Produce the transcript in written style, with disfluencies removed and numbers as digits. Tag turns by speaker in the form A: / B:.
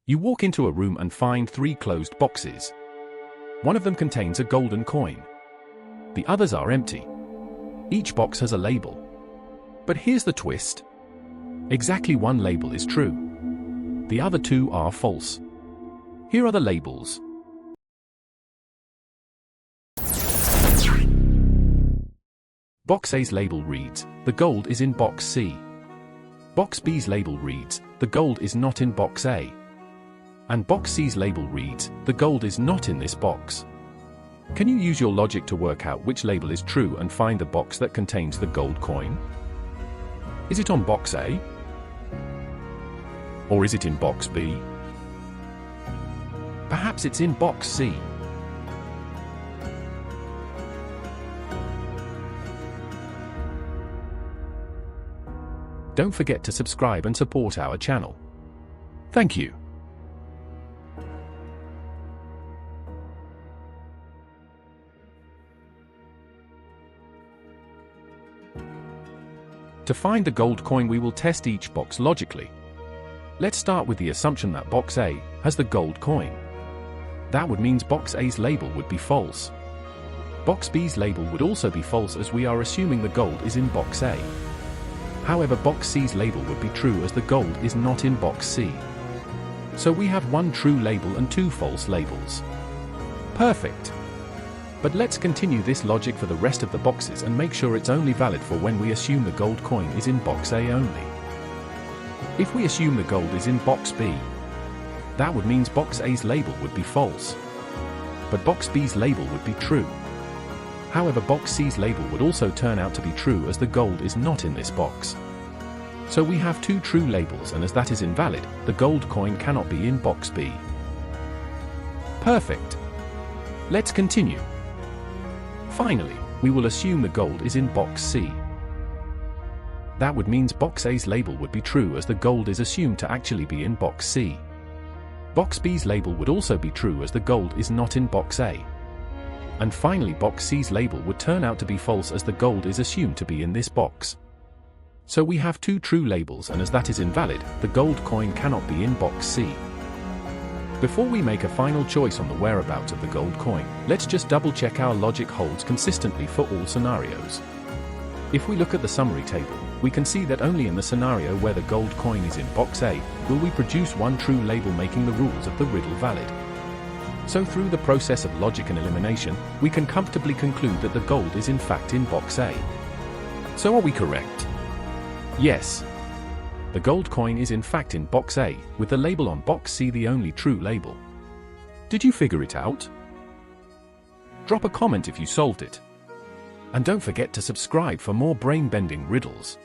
A: You walk into a room and find 3 closed boxes. One of them contains a golden coin. The others are empty. Each box has a label. But here's the twist. Exactly one label is true. The other 2 are false. Here are the labels. Box A's label reads, "The gold is in box C." Box B's label reads, "The gold is not in box A." And box C's label reads, "The gold is not in this box." Can you use your logic to work out which label is true and find the box that contains the gold coin? Is it on box A? Or is it in box B? Perhaps it's in box C. Don't forget to subscribe and support our channel. Thank you. To find the gold coin, we will test each box logically. Let's start with the assumption that box A has the gold coin. That would mean box A's label would be false. Box B's label would also be false, as we are assuming the gold is in box A. However, box C's label would be true, as the gold is not in box C. So we have 1 true label and 2 false labels. Perfect. But let's continue this logic for the rest of the boxes and make sure it's only valid for when we assume the gold coin is in box A only. If we assume the gold is in box B, that would mean box A's label would be false. But box B's label would be true. However, box C's label would also turn out to be true, as the gold is not in this box. So we have 2 true labels, and as that is invalid, the gold coin cannot be in box B. Perfect. Let's continue. Finally, we will assume the gold is in box C. That would mean box A's label would be true, as the gold is assumed to actually be in box C. Box B's label would also be true, as the gold is not in box A. And finally, box C's label would turn out to be false, as the gold is assumed to be in this box. So we have 2 true labels, and as that is invalid, the gold coin cannot be in box C. Before we make a final choice on the whereabouts of the gold coin, let's just double check our logic holds consistently for all scenarios. If we look at the summary table, we can see that only in the scenario where the gold coin is in box A will we produce 1 true label, making the rules of the riddle valid. So through the process of logic and elimination, we can comfortably conclude that the gold is in fact in box A. So are we correct? Yes. The gold coin is in fact in box A, with the label on box C the only true label. Did you figure it out? Drop a comment if you solved it. And don't forget to subscribe for more brain-bending riddles.